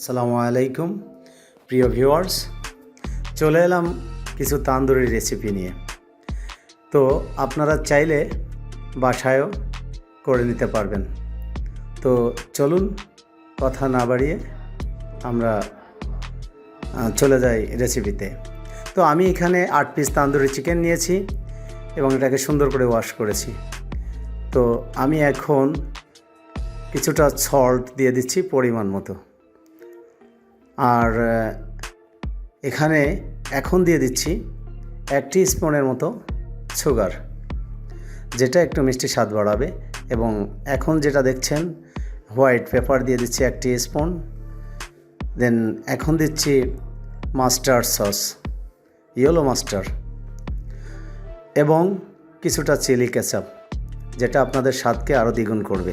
আসসালামু আলাইকুম প্রিয় ভিউয়ার্স, চলে এলাম কিছু তান্দুরি রেসিপি নিয়ে। তো আপনারা চাইলে বাসায়ও করে নিতে পারবেন। তো চলুন কথা না বাড়িয়ে আমরা চলে যাই রেসিপিতে। তো আমি এখানে 8 পিস তান্দুরি চিকেন নিয়েছি এবং এটাকে সুন্দর করে ওয়াশ করেছি। তো আমি এখন কিছুটা সল্ট দিয়ে দিচ্ছি পরিমাণ মতো, আর এখানে এখন দিয়ে দিচ্ছি 1 টিস্পুনের মতো সুগার, যেটা একটু মিষ্টি স্বাদ বাড়াবে। এবং এখন যেটা দেখছেন হোয়াইট পেপার দিয়ে দিচ্ছি 1 টিস্পুন। দেন এখন দিচ্ছি মাস্টার্ড সস, ইয়েলো মাস্টার্ড, এবং কিছুটা চিলি কেচাপ, যেটা আপনাদের স্বাদকে আরও দ্বিগুণ করবে।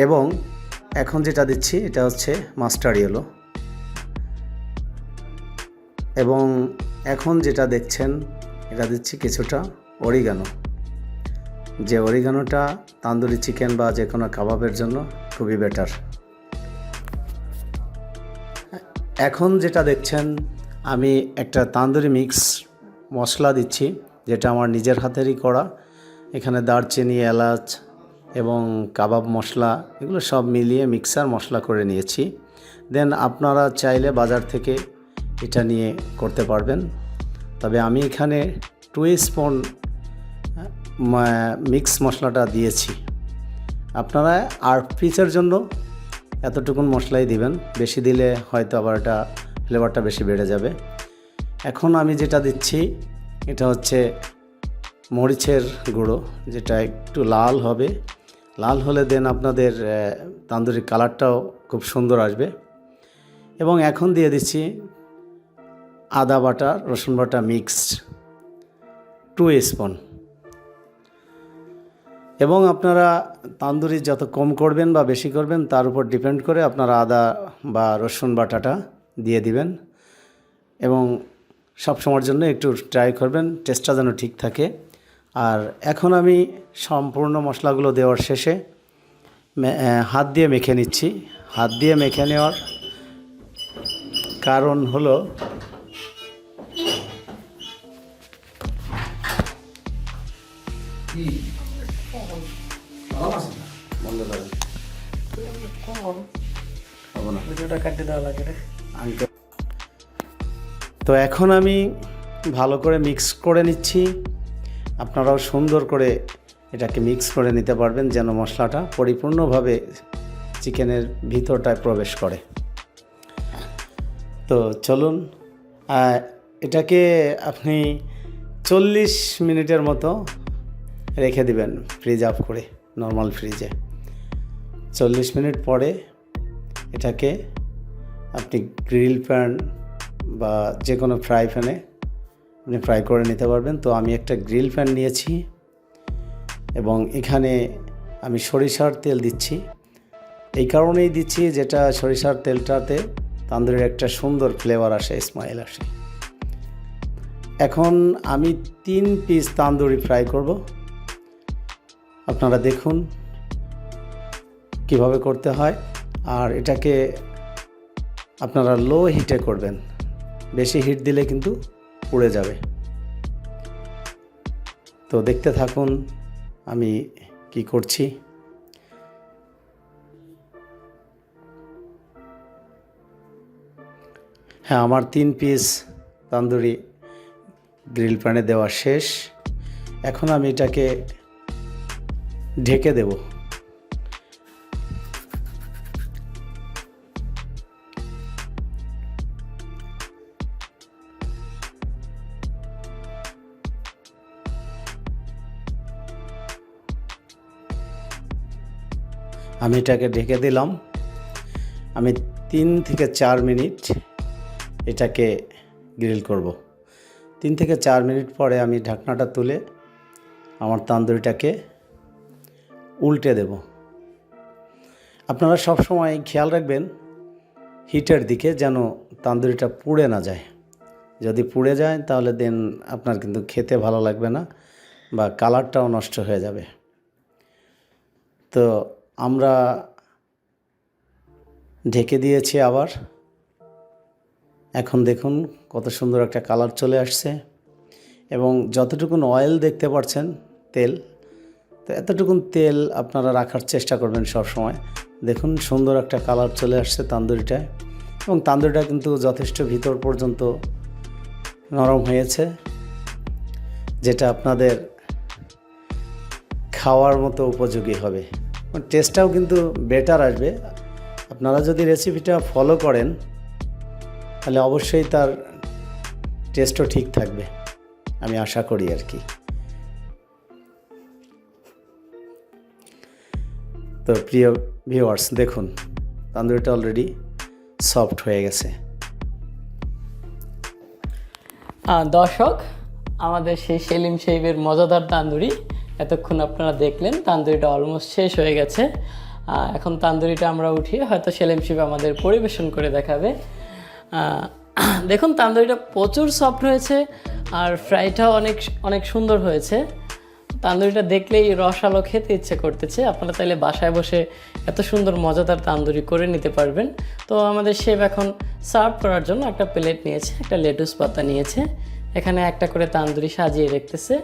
এবং এখন যেটা দিচ্ছি এটা হচ্ছে মাস্টার্ড ইয়েলো। এবং এখন যেটা দেখছেন এটা দিচ্ছি কিছুটা অরিগানো, যে অরিগানোটা তান্দুরি চিকেন বা যে কোনো কাবাবের জন্য খুবই বেটার। এখন যেটা দেখছেন আমি একটা তান্দুরি মিক্স মশলা দিচ্ছি, যেটা আমার নিজের হাতেরই করা। এখানে দারচিনি, এলাচ এবং কাবাব মশলা, এগুলো সব মিলিয়ে মিক্সার মশলা করে নিয়েছি। দেন আপনারা চাইলে বাজার থেকে এটা নিয়ে করতে পারবেন, তবে আমি এখানে 2 স্পুন মিক্স মশলাটা দিয়েছি। আপনারা 8 পিসের জন্য এতটুকুন মশলাই দিবেন, বেশি দিলে হয়তো আবার এটা ফ্লেভারটা বেশি বেড়ে যাবে। এখন আমি যেটা দিচ্ছি এটা হচ্ছে মরিচের গুঁড়ো, যেটা একটু লাল হবে। লাল হলে দেন আপনাদের তান্দুরি কালারটাও খুব সুন্দর আসবে। এবং এখন দিয়ে দিচ্ছি আদা বাটা, রসুন বাটা মিক্সড 2 স্পুন। এবং আপনারা তান্দুরি যত কম করবেন বা বেশি করবেন তার উপর ডিপেন্ড করে আপনারা আদা বা রসুন বাটাটা দিয়ে দিবেন। এবং সব সময়ের জন্য একটু ট্রাই করবেন টেস্টটা যেন ঠিক থাকে। আর এখন আমি সম্পূর্ণ মশলাগুলো দেওয়ার শেষে হাত দিয়ে মেখে নিচ্ছি। হাত দিয়ে মেখে নেওয়ার কারণ হলো তো এখন আমি ভালো করে মিক্স করে নিচ্ছি। আপনারাও সুন্দর করে এটাকে মিক্স করে নিতে পারবেন, যেন মশলাটা পরিপূর্ণভাবে চিকেনের ভিতরটায় প্রবেশ করে। তো চলুন, এটাকে আপনি 40 মিনিটের মতো রেখে দিবেন ফ্রিজ অফ করে, নর্মাল ফ্রিজে। 40 মিনিট পরে এটাকে আপনি গ্রিল প্যান বা যে কোনো ফ্রাই প্যানে আপনি ফ্রাই করে নিতে পারবেন। তো আমি একটা গ্রিল প্যান নিয়েছি এবং এখানে আমি সরিষার তেল দিচ্ছি। এই কারণেই দিচ্ছি, যেটা সরিষার তেলটাতে তান্দুরির একটা সুন্দর ফ্লেভার আসে, স্মাইল আসে। এখন আমি 3 পিস তান্দুরি ফ্রাই করব। আপনারা দেখুন কিভাবে করতে হয়। আর এটাকে আপনারা লো হিটে করবেন, বেশি হিট দিলে কিন্তু পুড়ে যাবে। তো দেখতে থাকুন আমি কি করছি। হ্যাঁ, আমার 3 পিস তান্দুরি গ্রিল প্যানে দেওয়া শেষ। এখন আমি এটাকে ঢেকে দেব। আমি এটাকে ঢেকে দিলাম। আমি 3 থেকে 4 মিনিট এটাকে গ্রিল করব। 3 থেকে 4 মিনিট পরে আমি ঢাকনাটা তুলে আমার তান্দুরিটাকে উল্টে দেব। আপনারা সব সময় খেয়াল রাখবেন হিটের দিকে, যেন তান্দুরিটা পুড়ে না যায়। যদি পুড়ে যায় তাহলে দেন আপনার কিন্তু খেতে ভালো লাগবে না বা কালারটাও নষ্ট হয়ে যাবে। তো আমরা ঢেকে দিয়েছি আবার। এখন দেখুন কত সুন্দর একটা কালার চলে আসছে, এবং যতটুকুন অয়েল দেখতে পাচ্ছেন তেল, তো এতটুকুন তেল আপনারা রাখার চেষ্টা করবেন সব সময়। দেখুন সুন্দর একটা কালার চলে আসছে তান্দুরিটায়, এবং তান্দুরিটা কিন্তু যথেষ্ট ভিতর পর্যন্ত নরম হয়েছে, যেটা আপনাদের খাওয়ার মতো উপযোগী হবে। টেস্টটাও কিন্তু বেটার আসবে। আপনারা যদি রেসিপিটা ফলো করেন তাহলে অবশ্যই তার টেস্টও ঠিক থাকবে, আমি আশা করি আর কি। তো প্রিয় ভিউয়ার্স, দেখুন তান্দুরিটা অলরেডি সফট হয়ে গেছে। দর্শক, আমাদের সেই সেলিম শেফের মজাদার তান্দুরি এতক্ষণ আপনারা দেখলেন। তান্দুরিটা অলমোস্ট শেষ হয়ে গেছে। এখন তান্দুরিটা আমরা উঠিয়ে হয়তো সেলিম শেফ আমাদের পরিবেশন করে দেখাবে। দেখুন তান্দুরিটা প্রচুর সফট হয়েছে, আর ফ্রাইটাও অনেক অনেক সুন্দর হয়েছে। তান্দুরিটা দেখলেই রসালো খেতে ইচ্ছে করতেছে। আপনারা চাইলে বাসায় বসে এত সুন্দর মজাদার তান্দুরি করে নিতে পারবেন। তো আমাদের শেফ এখন সার্ভ করার জন্য একটা প্লেট নিয়েছে, একটা লেটুস পাতা নিয়েছে, এখানে একটা করে তান্দুরি সাজিয়ে রেখেছে।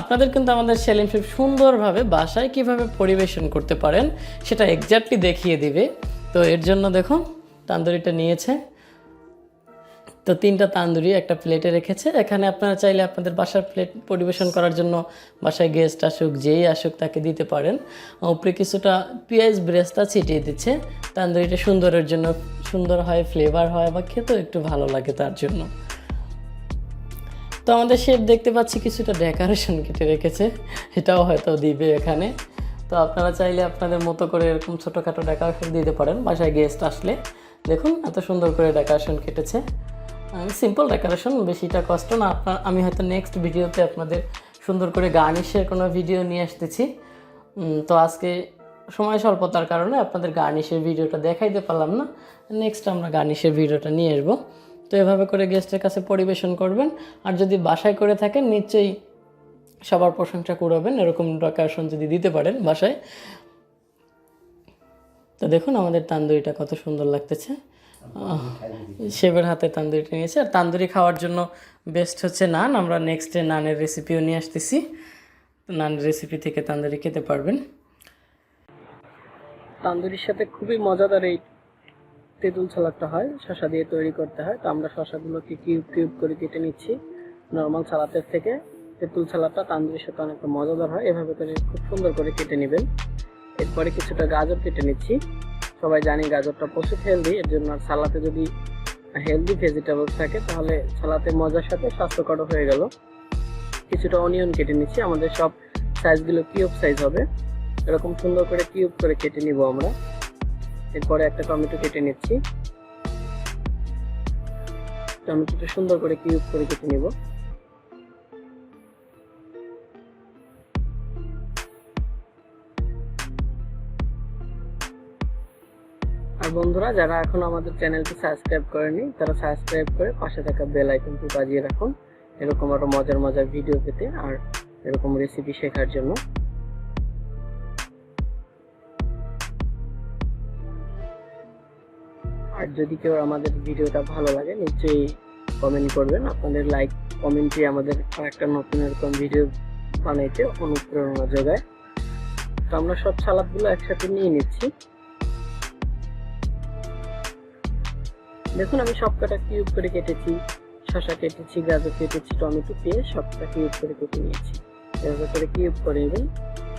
আপনাদের কিন্তু আমাদের সেলিম শেফ সুন্দরভাবে বাসায় কিভাবে পরিবেশন করতে পারেন সেটা এক্স্যাক্টলি দেখিয়ে দিবে। তো এর জন্য দেখুন তান্দুরিটা নিয়েছে, তো 3টা তান্দুরি একটা প্লেটে রেখেছে। এখানে আপনারা চাইলে আপনাদের বাসার প্লেট পরিবেশন করার জন্য বাসায় গেস্ট আসুক, যেই আসুক তাকে দিতে পারেন। উপরে কিছুটা পেঁয়াজ ব্রেস্তা ছিটিয়ে দিচ্ছে। তান্দুরিটা সুন্দরের জন্য, সুন্দর হয়, ফ্লেভার হয়, বা খেতেও একটু ভালো লাগে তার জন্য। তো আমাদের শেফ দেখতে পাচ্ছি কিছুটা ডেকোরেশন কেটে রেখেছে, এটাও হয়তো দিবে এখানে। তো আপনারা চাইলে আপনাদের মতো করে এরকম ছোটোখাটো ডেকোরেশন দিতে পারেন বাসায় গেস্ট আসলে। দেখুন এত সুন্দর করে ডেকোরেশন কেটেছে। সিম্পল ডেকোরেশন, বেশিটা কষ্ট না। আমি হয়তো নেক্সট ভিডিওতে আপনাদের সুন্দর করে গার্নিশের কোনো ভিডিও নিয়ে আসতেছি। তো আজকে সময় স্বল্পতার কারণে আপনাদের গার্নিশের ভিডিওটা দেখাইতে পারলাম না। নেক্সট আমরা গার্নিশের ভিডিওটা নিয়ে আসবো। তো এভাবে করে গেস্টের কাছে পরিবেশন করবেন। আর যদি বাসায় করে থাকেন নিশ্চয়ই সবার প্রশংসা কুড়াবেন এরকম ডেকোরেশন যদি দিতে পারেন বাসায়। তো দেখুন আমাদের তান্দুরিটা কত সুন্দর লাগতেছে। শেফের হাতে তান্দুরিটা নিয়েছে। আর তান্দুরি খাওয়ার জন্য বেস্ট হচ্ছে নান। আমরা নেক্সটে নানের রেসিপিও নিয়ে আসতেছি। নানের রেসিপি থেকে তান্দুরি খেতে পারবেন। তান্দুরির সাথে খুবই মজাদার এই তেঁতুল সালাদটা হয়, শসা দিয়ে তৈরি করতে হয়। তো আমরা শসাগুলোকে কিউব কিউব করে কেটে নিচ্ছি। নর্মাল সালাদের থেকে তেঁতুল সালাদটা তান্দুরির সাথে অনেকটা মজাদার হয়। এভাবে করে খুব সুন্দর করে কেটে নেবেন। এরপরে কিছুটা গাজর কেটে নিচ্ছি। সবাই জানি গাজরটা প্রচুর হেলদি, এর জন্য আর সালাদে যদি হেলদি ভেজিটেবলস থাকে তাহলে সালাদে মজার সাথে স্বাস্থ্যকর হয়ে গেল। কিছুটা অনিয়ন কেটে নিচ্ছি। আমাদের সব সাইজগুলো কিউব সাইজ হবে, এরকম সুন্দর করে কিউব করে কেটে নিব আমরা। এরপরে একটা টমেটো কেটে নিচ্ছি। টমেটোটা সুন্দর করে কিউব করে কেটে নিব। আর বন্ধুরা যারা এখন আমাদের চ্যানেলটি সাবস্ক্রাইব করেনি তারা সাবস্ক্রাইব করে পাশে থাকা বেল আইকনটি বাজিয়ে রাখুন, এরকম আরো মজার মজার ভিডিও পেতে আর এরকম রেসিপি শেখার জন্য। আর যদি কেউ আমাদের ভিডিওটা ভালো লাগে নিশ্চয়ই কমেন্ট করবেন। আপনাদের লাইক কমেন্টই আমাদের একটা নতুন এরকম ভিডিও বানাইতে অনুপ্রেরণা যোগায়। তো আমরা সব সালাদগুলো একসাথে নিয়ে নিচ্ছি। দেখুন আমি সবকটা কিউব করে কেটেছি, শসা কেটেছি, গাজর কেটেছি, টমেটো, পেঁয়াজ সবটা কিউব করে কেটে নিয়েছি। এভাবে করে কিউব করে নেবেন।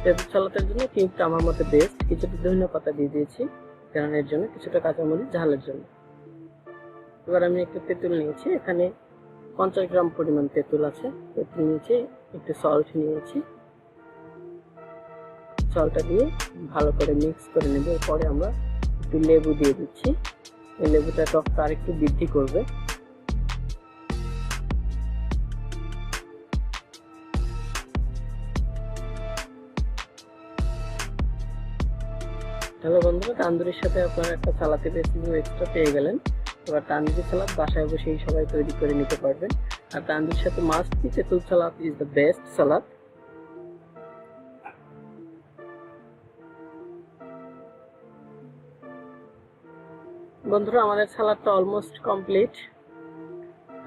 তেঁতুল সালাদের জন্য কিউবটা আমার মতে বেস্ট। কিছুটা ধনিয়া পাতা দিয়ে দিয়েছি রান্নার জন্য, কিছুটা কাঁচামরিচ ঝালের জন্য। এবার আমি একটু তেঁতুল নিয়েছি, এখানে 50 গ্রাম পরিমাণ তেঁতুল আছে। তেঁতুল নিয়েছি, একটু সল্ট নিয়েছি, সল্টটা দিয়ে ভালো করে মিক্স করে নেব। এরপরে আমরা একটু লেবু দিয়ে দিচ্ছি, এই লেবুটা টকটা আর একটু বৃদ্ধি করবে। হ্যালো বন্ধুরা, তান্দুরির সাথে আপনারা একটা সালাদের রেসিপি এক্সট্রা পেয়ে গেলেন। এবার তান্দুরি সালাদ বাসায় বসেই সবাই তৈরি করে নিতে পারবেন। আর তান্দুরির সাথে মাস্ট বি তেঁতুল সালাদ ইজ দ্য বেস্ট সালাদ। বন্ধুরা, আমাদের সালাদটা অলমোস্ট কমপ্লিট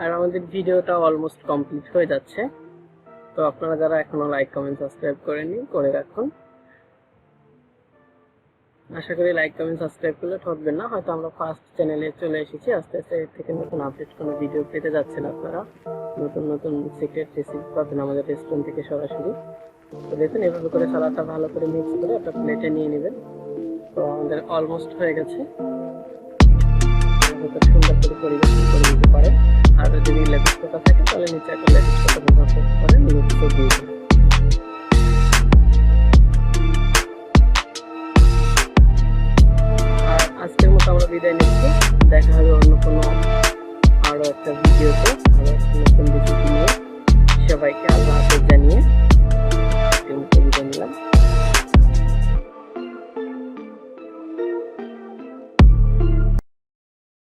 আর আমাদের ভিডিওটা অলমোস্ট কমপ্লিট হয়ে যাচ্ছে। তো আপনারা যারা এখনো লাইক কমেন্ট সাবস্ক্রাইব করেননি করে রাখুন। আশা করি লাইক কমেন্ট সাবস্ক্রাইব করলে ঠকবেন না। হয়তো আমরা ফার্স্ট চ্যানেলে চলে এসেছি, আস্তে আস্তে এর থেকে নতুন আপডেট কোনো ভিডিও পেতে যাচ্ছেন আপনারা। নতুন নতুন সিক্রেট রেসিপি পাবেন আমাদের রেস্টুরেন্ট থেকে সরাসরি। তো দেখুন, এভাবে করে সালাদটা ভালো করে মিক্স করে একটা প্লেটে নিয়ে নেবেন। তো আমাদের অলমোস্ট হয়ে গেছে। সুন্দর করে পরিবেশন করে দিতে পারেন। আর যদি লেটুস পাতা থাকে তাহলে নিচে একটা লেটুস পাতা ব্যবহার করতে পারেন, মিক্সও দিয়ে দিন। আর আজকের মতো আমরা বিদায় নিচ্ছি। দেখা হবে অন্য কোনো আরো একটা ভিডিওতে, আরো একটা নতুন রেসিপি নিয়ে। সবাইকে